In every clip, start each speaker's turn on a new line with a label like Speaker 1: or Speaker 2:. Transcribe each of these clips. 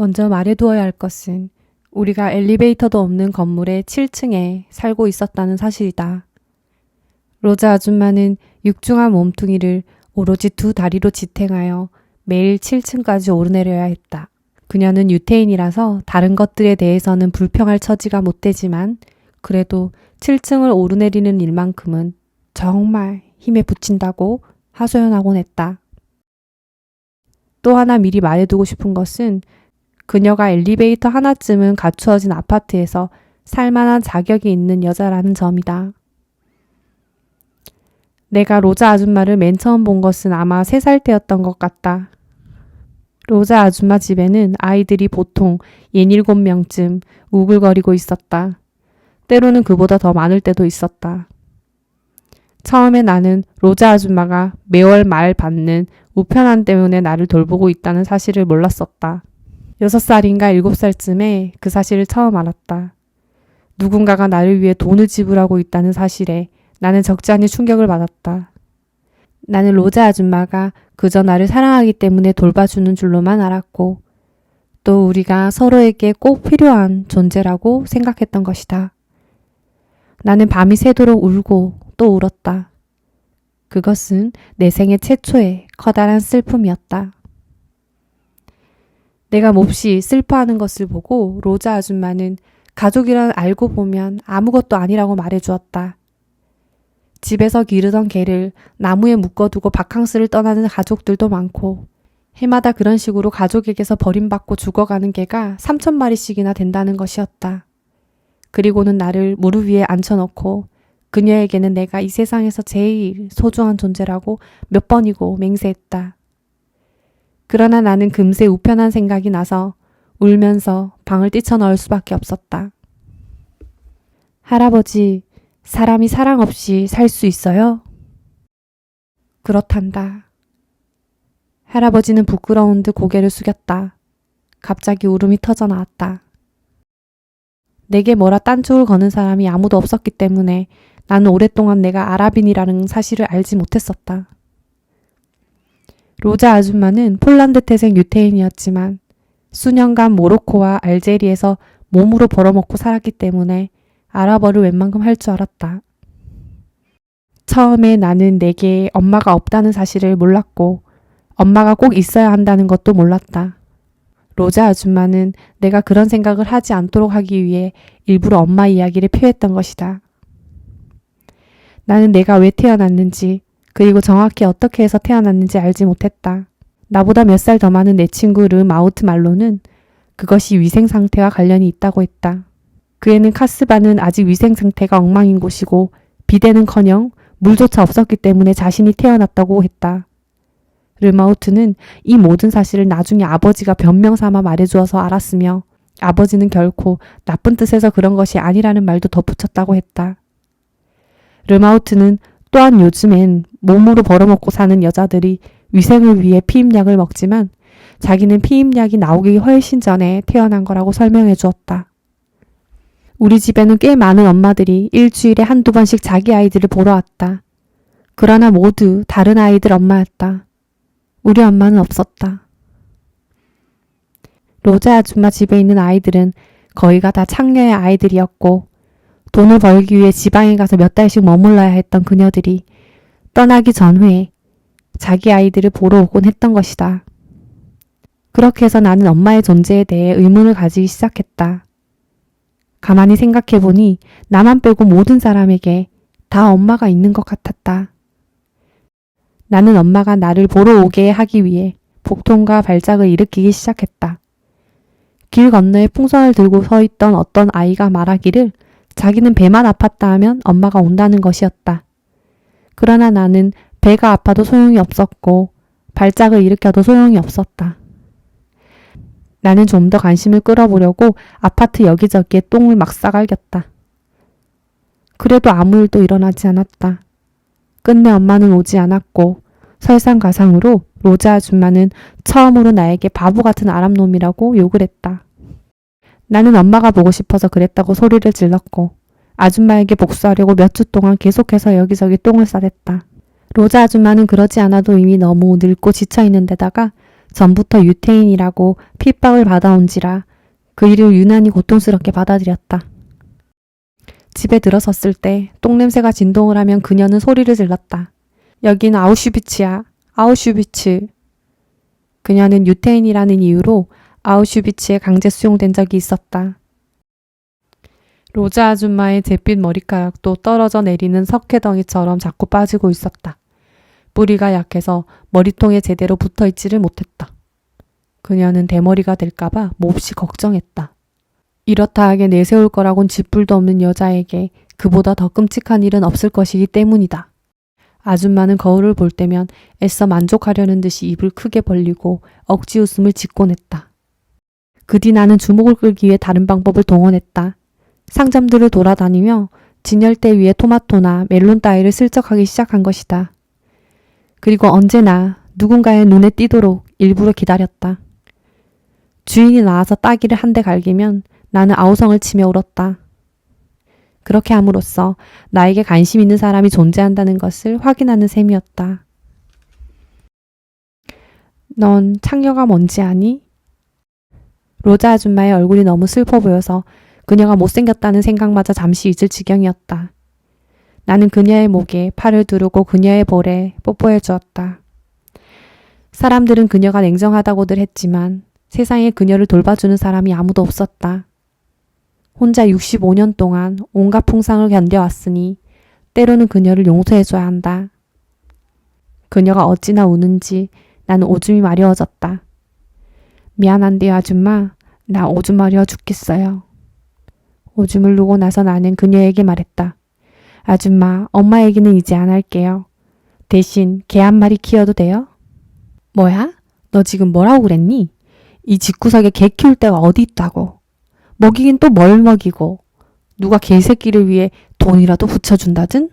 Speaker 1: 먼저 말해두어야 할 것은 우리가 엘리베이터도 없는 건물의 7층에 살고 있었다는 사실이다. 로자 아줌마는 육중한 몸뚱이를 오로지 두 다리로 지탱하여 매일 7층까지 오르내려야 했다. 그녀는 유태인이라서 다른 것들에 대해서는 불평할 처지가 못 되지만 그래도 7층을 오르내리는 일만큼은 정말 힘에 부친다고 하소연하곤 했다. 또 하나 미리 말해두고 싶은 것은 그녀가 엘리베이터 하나쯤은 갖추어진 아파트에서 살만한 자격이 있는 여자라는 점이다. 내가 로자 아줌마를 맨 처음 본 것은 아마 3살 때였던 것 같다. 로자 아줌마 집에는 아이들이 보통 67명쯤 우글거리고 있었다. 때로는 그보다 더 많을 때도 있었다. 처음에 나는 로자 아줌마가 매월 말 받는 우편함 때문에 나를 돌보고 있다는 사실을 몰랐었다. 6살인가 7살쯤에 그 사실을 처음 알았다. 누군가가 나를 위해 돈을 지불하고 있다는 사실에 나는 적지 않은 충격을 받았다. 나는 로자 아줌마가 그저 나를 사랑하기 때문에 돌봐주는 줄로만 알았고 또 우리가 서로에게 꼭 필요한 존재라고 생각했던 것이다. 나는 밤이 새도록 울고 또 울었다. 그것은 내 생애 최초의 커다란 슬픔이었다. 내가 몹시 슬퍼하는 것을 보고 로자 아줌마는 가족이란 알고 보면 아무것도 아니라고 말해주었다. 집에서 기르던 개를 나무에 묶어두고 바캉스를 떠나는 가족들도 많고 해마다 그런 식으로 가족에게서 버림받고 죽어가는 개가 3,000마리씩이나 된다는 것이었다. 그리고는 나를 무릎 위에 앉혀놓고 그녀에게는 내가 이 세상에서 제일 소중한 존재라고 몇 번이고 맹세했다. 그러나 나는 금세 우편한 생각이 나서 울면서 방을 뛰쳐나올 수밖에 없었다. 할아버지, 사람이 사랑 없이 살 수 있어요? 그렇단다. 할아버지는 부끄러운 듯 고개를 숙였다. 갑자기 울음이 터져 나왔다. 내게 뭐라 딴쪽을 거는 사람이 아무도 없었기 때문에 나는 오랫동안 내가 아랍인이라는 사실을 알지 못했었다. 로자 아줌마는 폴란드 태생 유태인이었지만 수년간 모로코와 알제리에서 몸으로 벌어먹고 살았기 때문에 아랍어를 웬만큼 할 줄 알았다. 처음에 나는 내게 엄마가 없다는 사실을 몰랐고 엄마가 꼭 있어야 한다는 것도 몰랐다. 로자 아줌마는 내가 그런 생각을 하지 않도록 하기 위해 일부러 엄마 이야기를 피했던 것이다. 나는 내가 왜 태어났는지 그리고 정확히 어떻게 해서 태어났는지 알지 못했다. 나보다 몇 살 더 많은 내 친구 르 마우트 말로는 그것이 위생 상태와 관련이 있다고 했다. 그애는 카스바는 아직 위생 상태가 엉망인 곳이고 비데는커녕 물조차 없었기 때문에 자신이 태어났다고 했다. 르마우트는 이 모든 사실을 나중에 아버지가 변명 삼아 말해주어서 알았으며 아버지는 결코 나쁜 뜻에서 그런 것이 아니라는 말도 덧붙였다고 했다. 르마우트는 또한 요즘엔 몸으로 벌어먹고 사는 여자들이 위생을 위해 피임약을 먹지만 자기는 피임약이 나오기 훨씬 전에 태어난 거라고 설명해 주었다. 우리 집에는 꽤 많은 엄마들이 일주일에 한두 번씩 자기 아이들을 보러 왔다. 그러나 모두 다른 아이들 엄마였다. 우리 엄마는 없었다. 로자 아줌마 집에 있는 아이들은 거의가 다 창녀의 아이들이었고 돈을 벌기 위해 지방에 가서 몇 달씩 머물러야 했던 그녀들이 떠나기 전후에 자기 아이들을 보러 오곤 했던 것이다. 그렇게 해서 나는 엄마의 존재에 대해 의문을 가지기 시작했다. 가만히 생각해보니 나만 빼고 모든 사람에게 다 엄마가 있는 것 같았다. 나는 엄마가 나를 보러 오게 하기 위해 복통과 발작을 일으키기 시작했다. 길 건너에 풍선을 들고 서 있던 어떤 아이가 말하기를 자기는 배만 아팠다 하면 엄마가 온다는 것이었다. 그러나 나는 배가 아파도 소용이 없었고 발작을 일으켜도 소용이 없었다. 나는 좀 더 관심을 끌어보려고 아파트 여기저기에 똥을 막 싸갈겼다. 그래도 아무 일도 일어나지 않았다. 끝내 엄마는 오지 않았고 설상가상으로 로자 아줌마는 처음으로 나에게 바보 같은 아랍놈이라고 욕을 했다. 나는 엄마가 보고 싶어서 그랬다고 소리를 질렀고 아줌마에게 복수하려고 몇 주 동안 계속해서 여기저기 똥을 싸댔다. 로자 아줌마는 그러지 않아도 이미 너무 늙고 지쳐있는 데다가 전부터 유태인이라고 핍박을 받아온지라 그 일을 유난히 고통스럽게 받아들였다. 집에 들어섰을 때 똥냄새가 진동을 하면 그녀는 소리를 질렀다. 여긴 아우슈비츠야. 아우슈비츠. 그녀는 유태인이라는 이유로 아우슈비츠에 강제 수용된 적이 있었다. 로자 아줌마의 잿빛 머리카락도 떨어져 내리는 석회덩이처럼 자꾸 빠지고 있었다. 뿌리가 약해서 머리통에 제대로 붙어있지를 못했다. 그녀는 대머리가 될까봐 몹시 걱정했다. 이렇다 하게 내세울 거라곤 쥐뿔도 없는 여자에게 그보다 더 끔찍한 일은 없을 것이기 때문이다. 아줌마는 거울을 볼 때면 애써 만족하려는 듯이 입을 크게 벌리고 억지 웃음을 짓곤 했다. 그 뒤 나는 주목을 끌기 위해 다른 방법을 동원했다. 상점들을 돌아다니며 진열대 위에 토마토나 멜론 따위를 슬쩍 하기 시작한 것이다. 그리고 언제나 누군가의 눈에 띄도록 일부러 기다렸다. 주인이 나와서 따기를 한 대 갈기면 나는 아우성을 치며 울었다. 그렇게 함으로써 나에게 관심 있는 사람이 존재한다는 것을 확인하는 셈이었다. 넌 창녀가 뭔지 아니? 로자 아줌마의 얼굴이 너무 슬퍼 보여서 그녀가 못생겼다는 생각마저 잠시 잊을 지경이었다. 나는 그녀의 목에 팔을 두르고 그녀의 볼에 뽀뽀해 주었다. 사람들은 그녀가 냉정하다고들 했지만 세상에 그녀를 돌봐주는 사람이 아무도 없었다. 혼자 65년 동안 온갖 풍상을 견뎌왔으니 때로는 그녀를 용서해줘야 한다. 그녀가 어찌나 우는지 나는 오줌이 마려워졌다. 미안한데요, 아줌마. 나 오줌 마려워 죽겠어요. 오줌을 누고 나서 나는 그녀에게 말했다. 아줌마, 엄마 얘기는 이제 안 할게요. 대신 개 한 마리 키워도 돼요? 뭐야? 너 지금 뭐라고 그랬니? 이 집구석에 개 키울 데가 어디 있다고. 먹이긴 또 뭘 먹이고. 누가 개새끼를 위해 돈이라도 붙여준다든?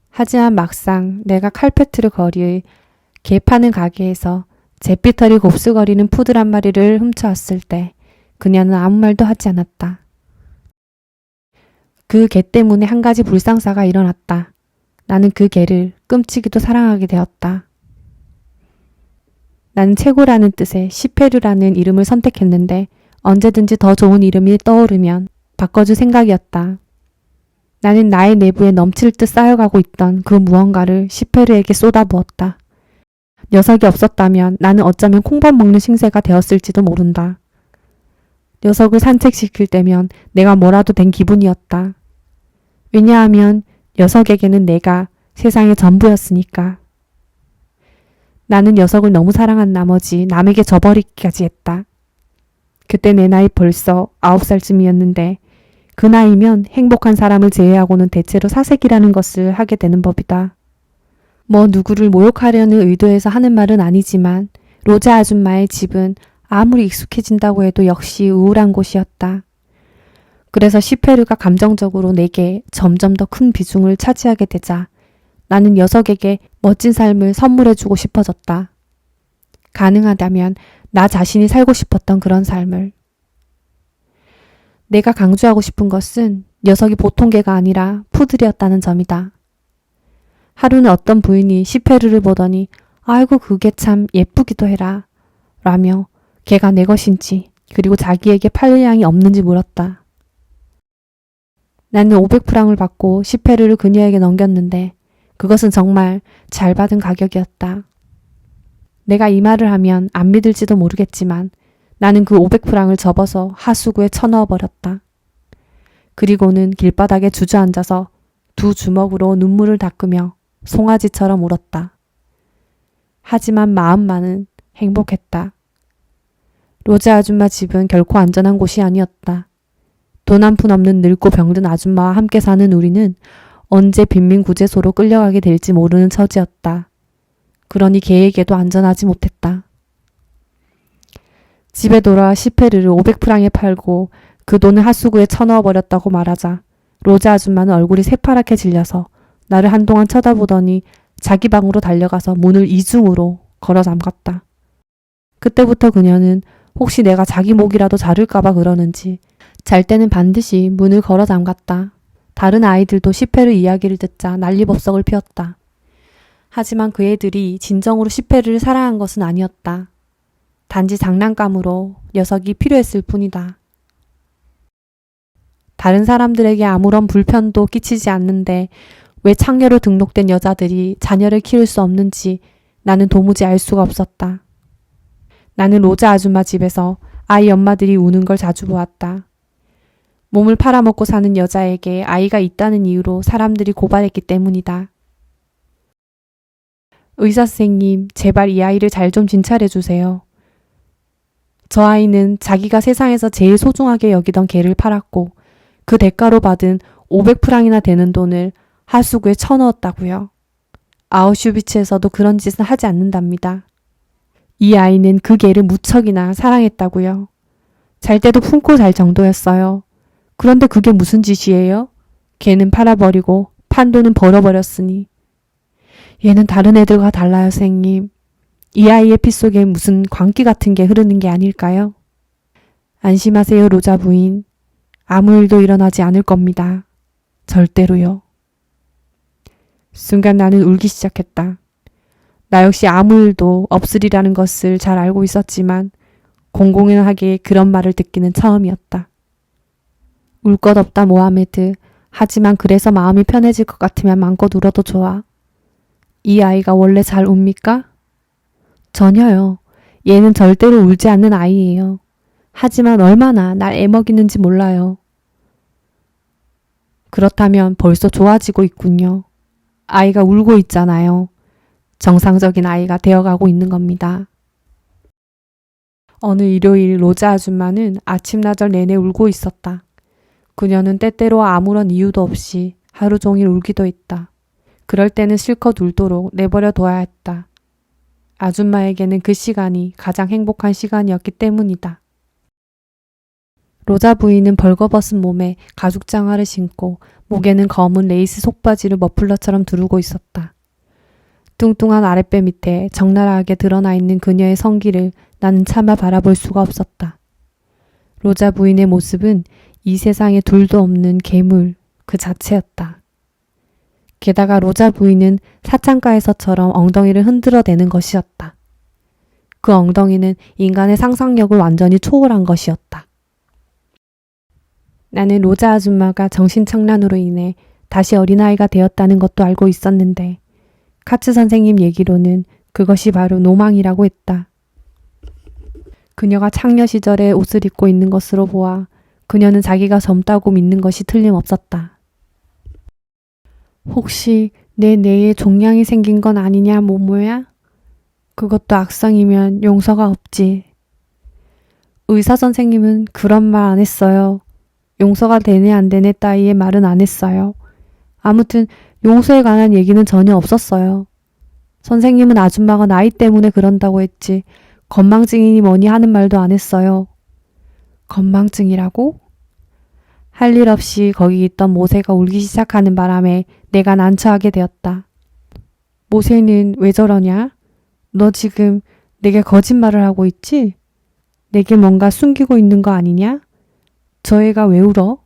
Speaker 1: 하지만 막상 내가 칼페트르 거리의 개 파는 가게에서 잿빛털이 곱슬거리는 푸들 한 마리를 훔쳐왔을 때 그녀는 아무 말도 하지 않았다. 그 개 때문에 한 가지 불상사가 일어났다. 나는 그 개를 끔찍이도 사랑하게 되었다. 나는 최고라는 뜻의 시페르라는 이름을 선택했는데 언제든지 더 좋은 이름이 떠오르면 바꿔줄 생각이었다. 나는 나의 내부에 넘칠 듯 쌓여가고 있던 그 무언가를 시페르에게 쏟아부었다. 녀석이 없었다면 나는 어쩌면 콩밥 먹는 신세가 되었을지도 모른다. 녀석을 산책시킬 때면 내가 뭐라도 된 기분이었다. 왜냐하면 녀석에게는 내가 세상의 전부였으니까. 나는 녀석을 너무 사랑한 나머지 남에게 져버리기까지 했다. 그때 내 나이 벌써 9살쯤이었는데 그 나이면 행복한 사람을 제외하고는 대체로 사색이라는 것을 하게 되는 법이다. 뭐 누구를 모욕하려는 의도에서 하는 말은 아니지만 로자 아줌마의 집은 아무리 익숙해진다고 해도 역시 우울한 곳이었다. 그래서 시페르가 감정적으로 내게 점점 더 큰 비중을 차지하게 되자 나는 녀석에게 멋진 삶을 선물해주고 싶어졌다. 가능하다면 나 자신이 살고 싶었던 그런 삶을. 내가 강조하고 싶은 것은 녀석이 보통 개가 아니라 푸들이었다는 점이다. 하루는 어떤 부인이 시페르를 보더니 아이고 그게 참 예쁘기도 해라 라며 개가 내 것인지 그리고 자기에게 팔 의향이 없는지 물었다. 나는 500프랑을 받고 시페르를 그녀에게 넘겼는데 그것은 정말 잘 받은 가격이었다. 내가 이 말을 하면 안 믿을지도 모르겠지만 나는 그 500프랑을 접어서 하수구에 쳐넣어 버렸다. 그리고는 길바닥에 주저앉아서 두 주먹으로 눈물을 닦으며 송아지처럼 울었다. 하지만 마음만은 행복했다. 로자 아줌마 집은 결코 안전한 곳이 아니었다. 돈 한 푼 없는 늙고 병든 아줌마와 함께 사는 우리는 언제 빈민구제소로 끌려가게 될지 모르는 처지였다. 그러니 개에게도 안전하지 못했다. 집에 돌아와 시페르를 500프랑에 팔고 그 돈을 하수구에 쳐넣어버렸다고 말하자 로자 아줌마는 얼굴이 새파랗게 질려서 나를 한동안 쳐다보더니 자기 방으로 달려가서 문을 이중으로 걸어 잠갔다. 그때부터 그녀는 혹시 내가 자기 목이라도 자를까봐 그러는지 잘 때는 반드시 문을 걸어 잠갔다. 다른 아이들도 시페르 이야기를 듣자 난리법석을 피웠다. 하지만 그 애들이 진정으로 시페르를 사랑한 것은 아니었다. 단지 장난감으로 녀석이 필요했을 뿐이다. 다른 사람들에게 아무런 불편도 끼치지 않는데 왜 창녀로 등록된 여자들이 자녀를 키울 수 없는지 나는 도무지 알 수가 없었다. 나는 로자 아줌마 집에서 아이 엄마들이 우는 걸 자주 보았다. 몸을 팔아먹고 사는 여자에게 아이가 있다는 이유로 사람들이 고발했기 때문이다. 의사 선생님, 제발 이 아이를 잘 좀 진찰해 주세요. 저 아이는 자기가 세상에서 제일 소중하게 여기던 개를 팔았고 그 대가로 받은 500프랑이나 되는 돈을 하수구에 쳐넣었다고요. 아우슈비츠에서도 그런 짓은 하지 않는답니다. 이 아이는 그 개를 무척이나 사랑했다고요. 잘 때도 품고 잘 정도였어요. 그런데 그게 무슨 짓이에요? 개는 팔아버리고 판 돈은 벌어버렸으니. 얘는 다른 애들과 달라요, 선생님. 이 아이의 피 속에 무슨 광기 같은 게 흐르는 게 아닐까요? 안심하세요, 로자 부인. 아무 일도 일어나지 않을 겁니다. 절대로요. 순간 나는 울기 시작했다. 나 역시 아무 일도 없으리라는 것을 잘 알고 있었지만 공공연하게 그런 말을 듣기는 처음이었다. 울 것 없다, 모하메드. 하지만 그래서 마음이 편해질 것 같으면 마음껏 울어도 좋아. 이 아이가 원래 잘 웁니까? 전혀요. 얘는 절대로 울지 않는 아이예요. 하지만 얼마나 날 애먹이는지 몰라요. 그렇다면 벌써 좋아지고 있군요. 아이가 울고 있잖아요. 정상적인 아이가 되어가고 있는 겁니다. 어느 일요일 로자 아줌마는 아침나절 내내 울고 있었다. 그녀는 때때로 아무런 이유도 없이 하루 종일 울기도 했다. 그럴 때는 실컷 울도록 내버려 둬야 했다. 아줌마에게는 그 시간이 가장 행복한 시간이었기 때문이다. 로자 부인은 벌거벗은 몸에 가죽 장화를 신고 목에는 검은 레이스 속바지를 머플러처럼 두르고 있었다. 뚱뚱한 아랫배 밑에 적나라하게 드러나 있는 그녀의 성기를 나는 차마 바라볼 수가 없었다. 로자 부인의 모습은 이 세상에 둘도 없는 괴물 그 자체였다. 게다가 로자 부인은 사창가에서처럼 엉덩이를 흔들어대는 것이었다. 그 엉덩이는 인간의 상상력을 완전히 초월한 것이었다. 나는 로자 아줌마가 정신착란으로 인해 다시 어린아이가 되었다는 것도 알고 있었는데 카츠 선생님 얘기로는 그것이 바로 노망이라고 했다. 그녀가 창녀 시절에 옷을 입고 있는 것으로 보아 그녀는 자기가 젊다고 믿는 것이 틀림없었다. 혹시 내 뇌에 종양이 생긴 건 아니냐, 모모야? 그것도 악성이면 용서가 없지. 의사 선생님은 그런 말 안 했어요. 용서가 되네 안 되네 따위의 말은 안 했어요. 아무튼 용서에 관한 얘기는 전혀 없었어요. 선생님은 아줌마가 나이 때문에 그런다고 했지 건망증이니 뭐니 하는 말도 안 했어요. 건망증이라고? 할 일 없이 거기 있던 모세가 울기 시작하는 바람에 내가 난처하게 되었다. 모세는 왜 저러냐? 너 지금 내게 거짓말을 하고 있지? 내게 뭔가 숨기고 있는 거 아니냐? 저 애가 왜 울어?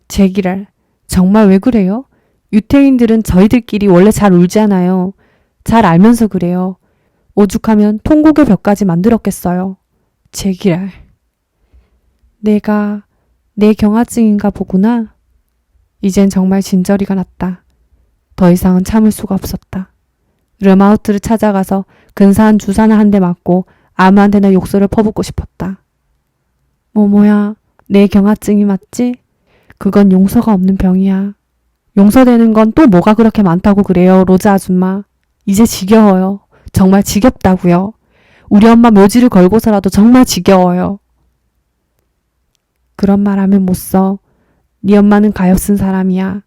Speaker 1: 제기랄, 정말 왜 그래요? 유태인들은 저희들끼리 원래 잘 울잖아요. 잘 알면서 그래요. 오죽하면 통곡의 벽까지 만들었겠어요. 제기랄. 내가 내 경화증인가 보구나. 이젠 정말 진저리가 났다. 더 이상은 참을 수가 없었다. 르마우트를 찾아가서 근사한 주사나 한 대 맞고 아무한테나 욕설을 퍼붓고 싶었다. 모모야, 내 경화증이 맞지? 그건 용서가 없는 병이야. 용서되는 건 또 뭐가 그렇게 많다고 그래요, 로자 아줌마. 이제 지겨워요. 정말 지겹다고요. 우리 엄마 묘지를 걸고서라도 정말 지겨워요. 그런 말 하면 못 써. 네 엄마는 가엾은 사람이야.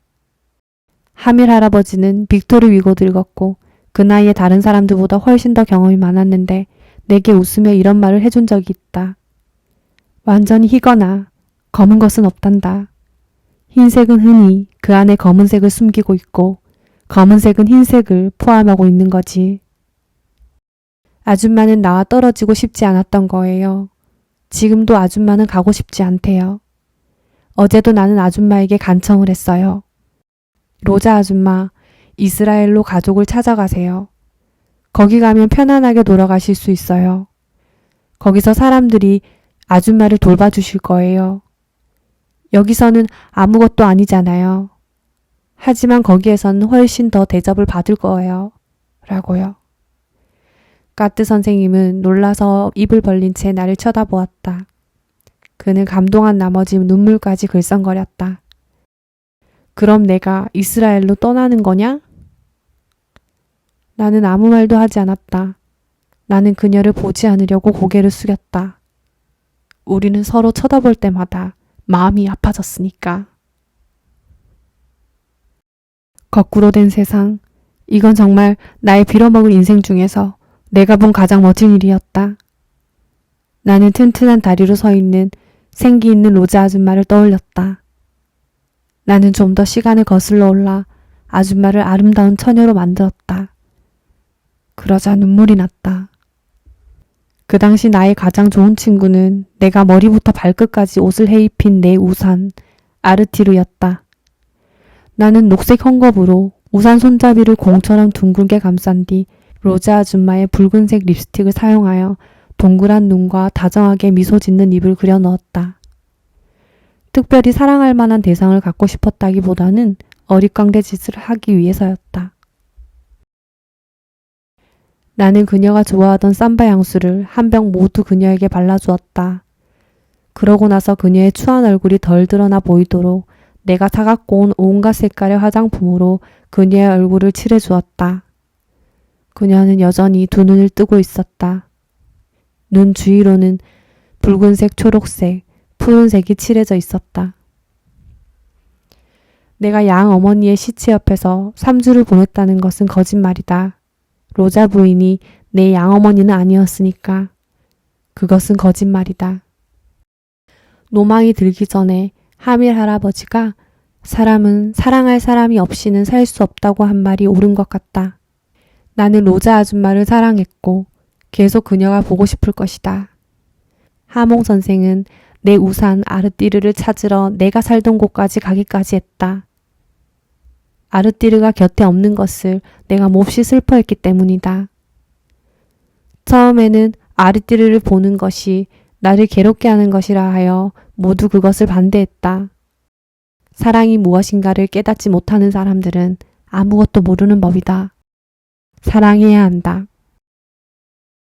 Speaker 1: 하밀 할아버지는 빅토르 위고도 읽었고 그 나이에 다른 사람들보다 훨씬 더 경험이 많았는데 내게 웃으며 이런 말을 해준 적이 있다. 완전히 희거나 검은 것은 없단다. 흰색은 흔히 그 안에 검은색을 숨기고 있고 검은색은 흰색을 포함하고 있는 거지. 아줌마는 나와 떨어지고 싶지 않았던 거예요. 지금도 아줌마는 가고 싶지 않대요. 어제도 나는 아줌마에게 간청을 했어요. 로자 아줌마, 이스라엘로 가족을 찾아가세요. 거기 가면 편안하게 돌아가실 수 있어요. 거기서 사람들이 아줌마를 돌봐주실 거예요. 여기서는 아무것도 아니잖아요. 하지만 거기에서는 훨씬 더 대접을 받을 거예요. 라고요. 까뜨 선생님은 놀라서 입을 벌린 채 나를 쳐다보았다. 그는 감동한 나머지 눈물까지 글썽거렸다. 그럼 내가 이스라엘로 떠나는 거냐? 나는 아무 말도 하지 않았다. 나는 그녀를 보지 않으려고 고개를 숙였다. 우리는 서로 쳐다볼 때마다 마음이 아파졌으니까. 거꾸로 된 세상. 이건 정말 나의 빌어먹을 인생 중에서 내가 본 가장 멋진 일이었다. 나는 튼튼한 다리로 서 있는 생기 있는 로자 아줌마를 떠올렸다. 나는 좀 더 시간을 거슬러 올라 아줌마를 아름다운 처녀로 만들었다. 그러자 눈물이 났다. 그 당시 나의 가장 좋은 친구는 내가 머리부터 발끝까지 옷을 헤입힌 내 우산, 아르티르였다. 나는 녹색 헝겊으로 우산 손잡이를 공처럼 둥글게 감싼 뒤 로자 아줌마의 붉은색 립스틱을 사용하여 동그란 눈과 다정하게 미소 짓는 입을 그려 넣었다. 특별히 사랑할 만한 대상을 갖고 싶었다기보다는 어릿광대 짓을 하기 위해서였다. 나는 그녀가 좋아하던 삼바 향수를 한 병 모두 그녀에게 발라주었다. 그러고 나서 그녀의 추한 얼굴이 덜 드러나 보이도록 내가 사갖고 온 온갖 색깔의 화장품으로 그녀의 얼굴을 칠해주었다. 그녀는 여전히 두 눈을 뜨고 있었다. 눈 주위로는 붉은색, 초록색, 푸른색이 칠해져 있었다. 내가 양 어머니의 시체 옆에서 3주를 보냈다는 것은 거짓말이다. 로자 부인이 내 양어머니는 아니었으니까. 그것은 거짓말이다. 노망이 들기 전에 하밀 할아버지가 사람은 사랑할 사람이 없이는 살 수 없다고 한 말이 옳은 것 같다. 나는 로자 아줌마를 사랑했고 계속 그녀가 보고 싶을 것이다. 하몽 선생은 내 우산 아르띠르를 찾으러 내가 살던 곳까지 가기까지 했다. 아르띠르가 곁에 없는 것을 내가 몹시 슬퍼했기 때문이다. 처음에는 아르띠르를 보는 것이 나를 괴롭게 하는 것이라 하여 모두 그것을 반대했다. 사랑이 무엇인가를 깨닫지 못하는 사람들은 아무것도 모르는 법이다. 사랑해야 한다.